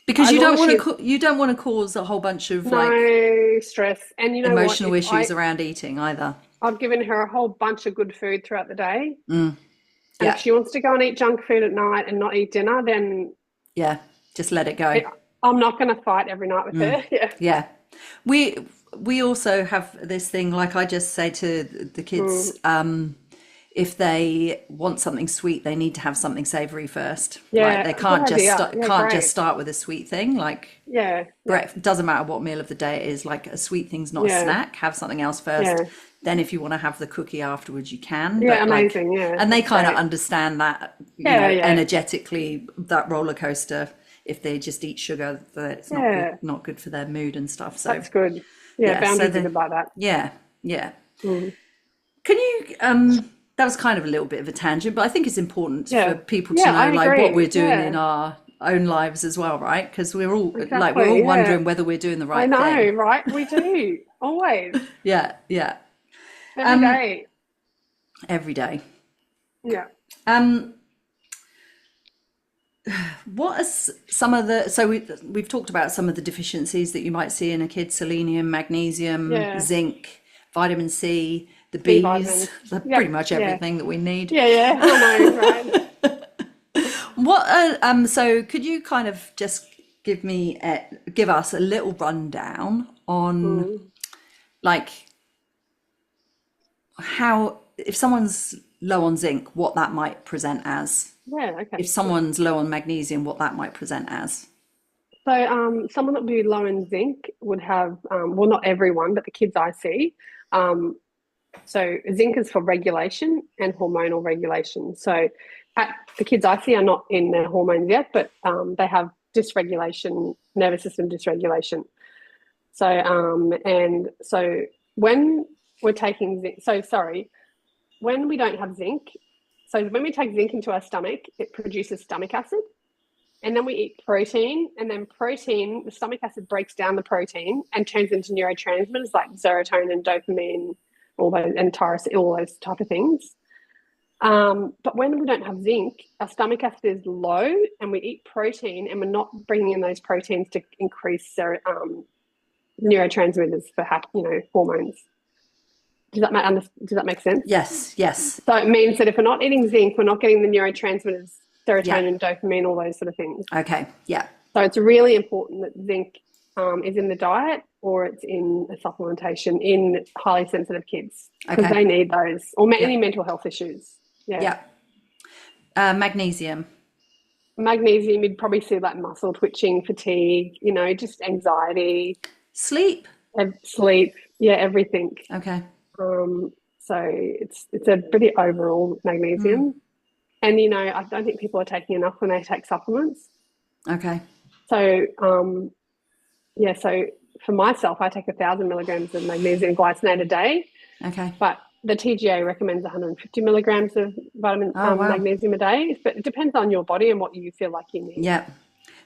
because As you long don't as want she's to you don't want to cause a whole bunch of like no stress, and you know what? emotional issues around eating either. I've given her a whole bunch of good food throughout the day, and Yeah, if she wants to go and eat junk food at night and not eat dinner, then yeah, just let it go. I'm not going to fight every night with her. Yeah. Yeah. We also have this thing, like I just say to the kids, if they want something sweet, they need to have something savory first. Yeah, Like they can't good just idea. Yeah, can't great. just start with a sweet thing. Like Yeah, doesn't matter what meal of the day it is, like a sweet thing's not a yeah, snack. Have something else first. yeah, Then if you want to have the cookie afterwards, you can. yeah. But like, Amazing. Yeah, and they that's kind of great. understand that, Yeah, yeah, energetically, that roller coaster. If they just eat sugar, that it's yeah. not good for their mood and stuff. So That's good. Yeah, yeah, so boundaries are good like that. yeah, yeah. Mm. Can you that was kind of a little bit of a tangent, but I think it's important for Yeah, people to yeah. know I like what agree. we're doing Yeah, in our own lives as well, right? Because we're all Exactly, yeah. wondering whether we're doing the I right know, thing. right? We do. Always. Yeah, yeah. Every day. Every day. Yeah. What are some of the, so we've talked about some of the deficiencies that you might see in a kid: selenium, magnesium, Yeah. zinc, vitamin C, the B Bs, vitamins. pretty Yep. much Yeah. everything that we need. Yeah, I know, right? What so could you kind of just give us a little rundown on Mm. like how, if someone's low on zinc, what that might present as? Yeah, okay. If someone's low on magnesium, what that might present as? So someone that would be low in zinc would have, well, not everyone, but the kids I see. So zinc is for regulation and hormonal regulation. So the kids I see are not in their hormones yet, but they have dysregulation, nervous system dysregulation. So and so when we're taking zinc, when we don't have zinc, so when we take zinc into our stomach, it produces stomach acid. And then we eat protein, and then the stomach acid breaks down the protein and turns into neurotransmitters like serotonin, dopamine, all those, and tyrosine, all those type of things. But when we don't have zinc, our stomach acid is low, and we eat protein, and we're not bringing in those proteins to increase neurotransmitters for hormones. Does that make sense? Yes, yes. So it means that if we're not eating zinc, we're not getting the neurotransmitters, serotonin, Yeah. dopamine, all those sort of things. Okay, yeah. So it's really important that zinc is in the diet, or it's in a supplementation in highly sensitive kids, because Okay. they need those, or any mental health issues. Yeah. Magnesium. Magnesium, you'd probably see like muscle twitching, fatigue, just anxiety, Sleep. sleep, everything. Okay. So it's a pretty overall magnesium. And, I don't think people are taking enough when they take supplements. Okay. So, so for myself, I take 1,000 milligrams of magnesium glycinate a day. Okay. But the TGA recommends 150 milligrams of magnesium a day. But it depends on your body and what you feel like you need. Yeah.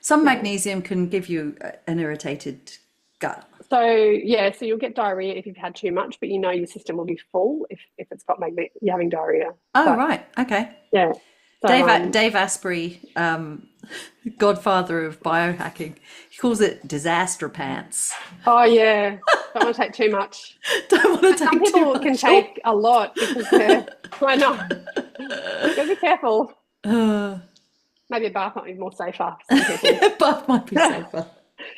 Some magnesium can give you an irritated gut. So you'll get diarrhea if you've had too much, but your system will be full if it's got you're having diarrhea. Oh, right. Okay. Yeah. So, Dave Asprey, godfather of biohacking, he calls it disaster pants. Oh, yeah. Don't want to take too much. Don't want to take too much. Some people can take a lot because why not? Gotta be careful. Maybe a bath might be more safer for some people. Bath might be safer.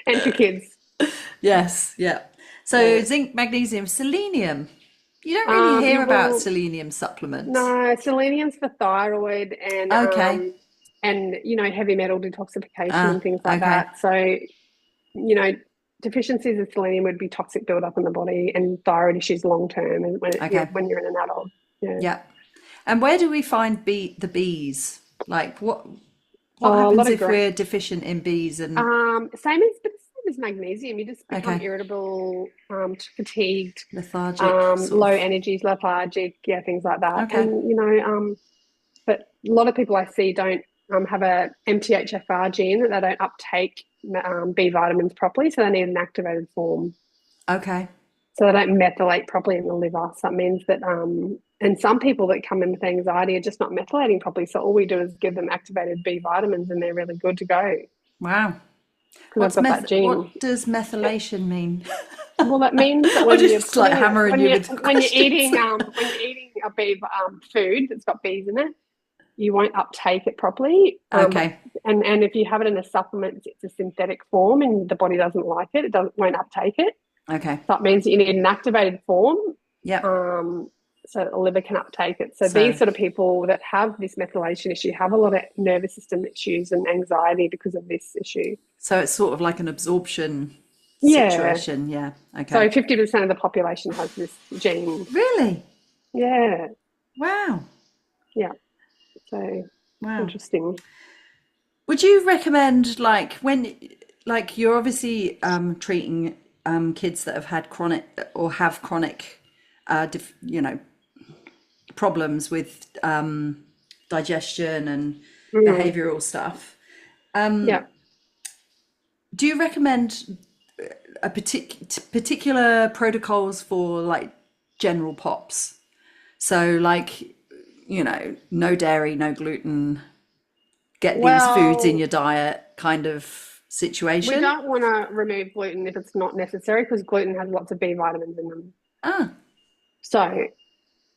And for kids. Yes, yeah. So zinc, magnesium, selenium. You don't really hear about selenium supplements. No, selenium's for thyroid and heavy metal detoxification and things like that. So, deficiencies of selenium would be toxic buildup in the body and thyroid issues long term, and when you're in an adult. Yeah. And where do we find the Bs? Like what happens if we're deficient in Bs? And same as magnesium. You just become irritable, fatigued, lethargic, low energy, lethargic, things like that. Okay. And but a lot of people I see don't have a MTHFR gene, that they don't uptake B vitamins properly, so they need an activated form. Okay. So they don't methylate properly in the liver. So that means that, and some people that come in with anxiety are just not methylating properly. So all we do is give them activated B vitamins, and they're really good to go. Wow. What does methylation mean? Well, that means that when you're eating a bee food that's got bees in it, you won't uptake it properly. Okay. And if you have it in a supplement, it's a synthetic form, and the body doesn't like it. It won't uptake it. Okay. So that means that you need an activated form. Yeah. So the liver can uptake it. So these sort of people that have this methylation issue have a lot of nervous system issues and anxiety because of this issue. So it's sort of like an absorption situation. Yeah. Okay. So 50% of the population has this gene. Really? Yeah. Wow. Yeah. So interesting. Would you recommend, like you're obviously treating kids that have had chronic problems with digestion and behavioral stuff. Yeah. Do you recommend a particular protocols for like general pops? So like, no dairy, no gluten, get these foods in Well, your diet kind of we situation? don't want to remove gluten if it's not necessary because gluten has lots of B vitamins in them. Ah, So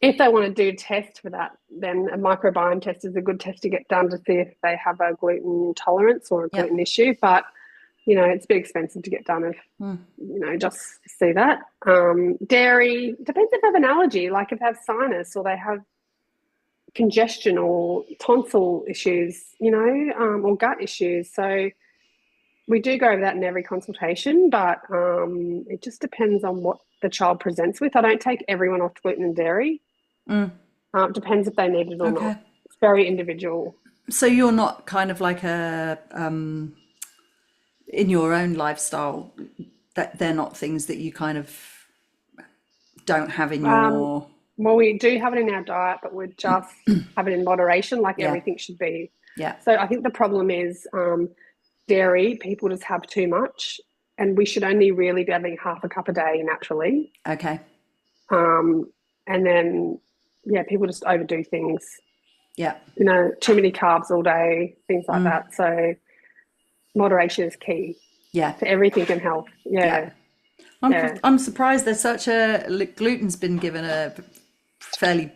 if they want to do a test for that, then a microbiome test is a good test to get done to see if they have a gluten intolerance or a yep. gluten issue. But, it's a bit expensive to get done if, just see that. Dairy, depends if they have an allergy, like if they have sinus or they have congestion or tonsil issues, or gut issues. So we do go over that in every consultation, but it just depends on what the child presents with. I don't take everyone off gluten and dairy. It depends if they need it or Okay. not. It's very individual. So you're not kind of like in your own lifestyle, that they're not things that you kind of don't have in Um, your, well, we do have it in our diet, but we just have it in moderation, like yeah, everything should be. yeah. So I think the problem is dairy, people just have too much, and we should only really be having half a cup a day naturally. Okay. And then, people just overdo things, Yeah. too many carbs all day, things like Mm. that. So moderation is key Yeah. to everything in health. Yeah. Yeah. Yeah. I'm surprised there's such gluten's been given a fairly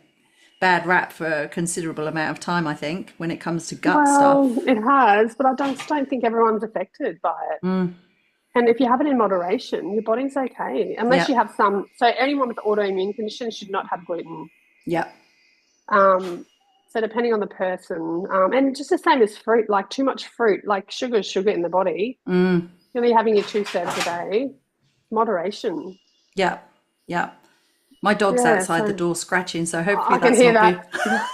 bad rap for a considerable amount of time, I think, when it comes to gut Well, stuff. it has, but I just don't think everyone's affected by it. And if you have it in moderation, your body's okay. Unless Yeah. you have so anyone with autoimmune conditions should not have gluten. Yeah. So depending on the person, and just the same as fruit, like too much fruit, like sugar is sugar in the body. You'll be having your 2 serves a day. Moderation. Yeah. Yeah. My dog's Yeah, outside the so door scratching, so hopefully I can that's hear not be that.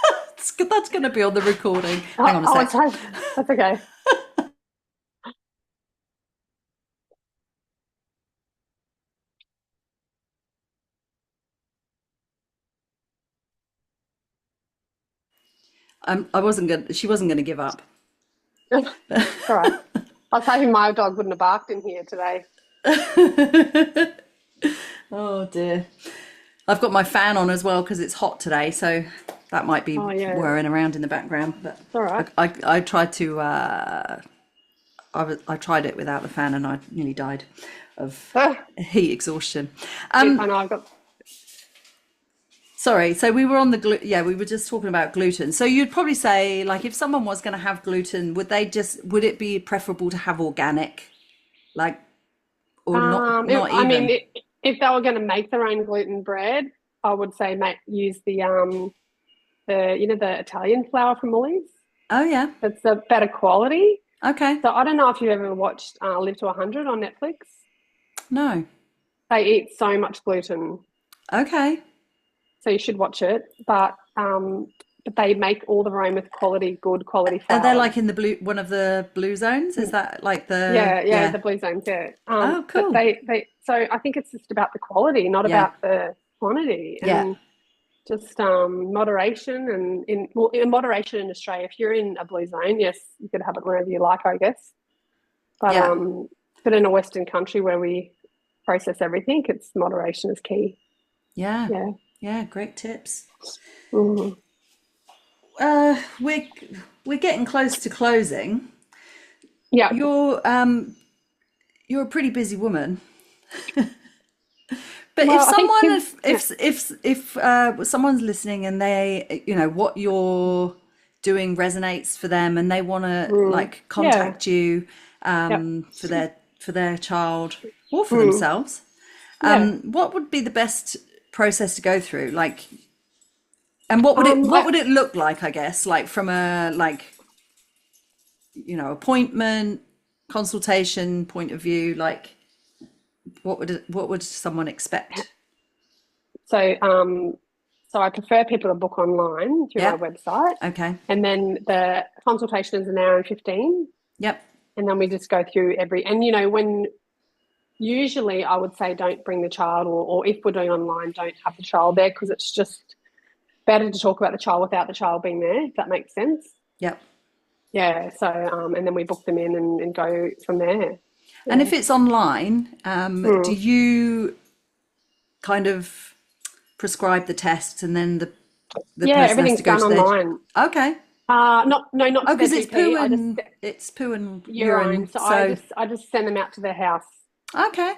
that's going to be on the recording. Hang on a Oh, sec. that's okay. I wasn't going. She wasn't going to give up. All right. I was hoping my dog wouldn't have barked in here today. Oh dear. I've got my fan on as well because it's hot today, so that might be Oh, yeah. whirring around in the background. But It's all right. I tried to. I tried it without the fan, and I nearly died of heat exhaustion. I know I've got. Sorry, so we were on the we were just talking about gluten. So you'd probably say, like, if someone was going to have gluten, would it be preferable to have organic, like, or not I even? mean, if they were going to make their own gluten bread, I would say use the Italian flour from Woolies. Oh yeah, It's a better quality. okay, So I don't know if you've ever watched Live to 100 on Netflix. no, They eat so much gluten, okay. so you should watch it. But they make all their own with good quality Are they flour. like in the one of the blue zones? Is that like Yeah, the blue zones, yeah. Oh, But cool. so I think it's just about the quality, not Yeah, about the quantity, yeah, and just moderation in moderation in Australia. If you're in a blue zone, yes, you could have it wherever you like, I guess. yeah, But in a Western country where we process everything, it's moderation is key. yeah, Yeah. yeah. Great tips. Mm. Uh, we're we're getting close to closing. Yeah. You're a pretty busy woman. But if Well, I think someone kids. Yeah. if someone's listening and they what you're doing resonates for them and they want to like Yeah. contact you Yep. for their child or for Mm. themselves, Yeah. what would be the best process to go through? Like, and what I, would it look like? I guess like from a appointment consultation point of view, like what would someone expect? so so I prefer people to book online through our Yeah. website, Okay. and then the consultation is an hour and 15, Yep. and then we just go through and when usually I would say don't bring the child, or if we're doing online, don't have the child there because it's just better to talk about the child without the child being there, if that makes sense. Yep. Yeah. So, and then we book them in and go from there. And Yeah. if it's online, do Mm. you kind of prescribe the tests and then the Yeah, person has everything's to go done to their... online. Okay. Not no, not Oh, to their because GP. I just it's poo and urine. urine. So So, I just send them out to their house, okay.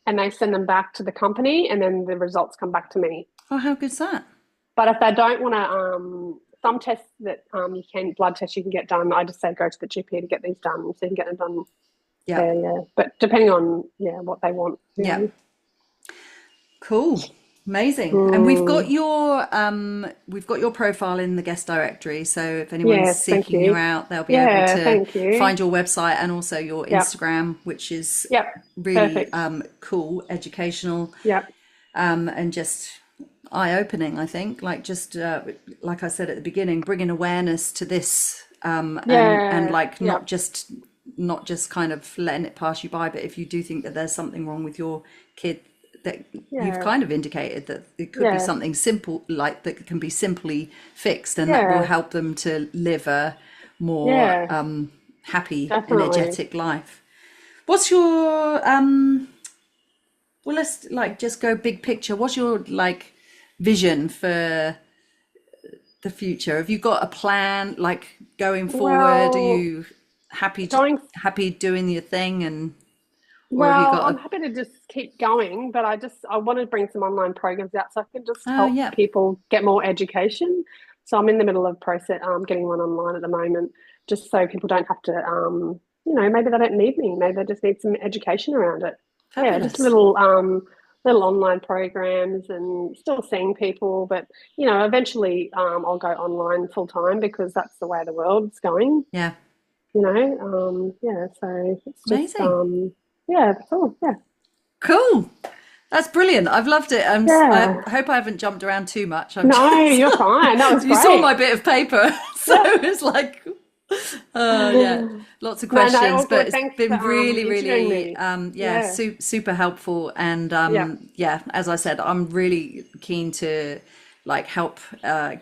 and they send them back to the company, and then the results come back to me. Oh, how good's that? But if they don't want to, some tests that you can blood tests you can get done. I just say go to the GP to get these done, so you can get them done Yeah. there. Yeah, but depending on what they want, Yeah. really. Cool. Amazing. And Mm. we've got your profile in the guest directory. So if anyone's Yes, thank seeking you you. out, they'll be able Yeah, to thank you. find your website and also your Yep, Instagram, which is yep, really perfect. cool, educational, Yep, and just eye-opening, I think. Like just like I said at the beginning, bringing awareness to this, and yeah, like yep, not just kind of letting it pass you by, but if you do think that there's something wrong with your kid, that you've yeah, kind of indicated that it could be yeah, something simple, like that can be simply fixed, and that will yeah, help them to live a more yeah, happy, definitely. energetic life. What's your well, let's like just go big picture. What's your like vision for the future? Have you got a plan like going forward? Are Well, you happy going happy doing your thing, and or have you Well, got I'm a... happy to just keep going, but I want to bring some online programs out so I can just Oh, help yeah. people get more education. So I'm in the middle of process getting one online at the moment, just so people don't have to maybe they don't need me, maybe they just need some education around it. Yeah, just Fabulous. little online programs and still seeing people, but eventually I'll go online full time because that's the way the world's going. Yeah. Yeah, so it's just Amazing. yeah, that's all. Yeah. Cool. That's brilliant. I've loved it. I Yeah. hope I haven't jumped around too much. I'm No, just... you're fine. That was You saw my great. bit of paper, so Yep. it's like, yeah, lots of No, no, questions, all but good. it's Thanks for been really, interviewing really, me. yeah, Yeah. super helpful. And Yep. yeah, as I said, I'm really keen to like help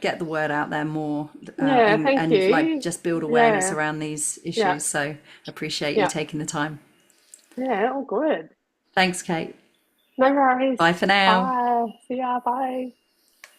get the word out there more, Yeah, thank and like you. just build awareness Yeah. around these Yeah. issues. So appreciate you Yeah. taking the time. Yeah, all good. Thanks, Kate. No worries. Bye for now. Bye. See ya. Bye.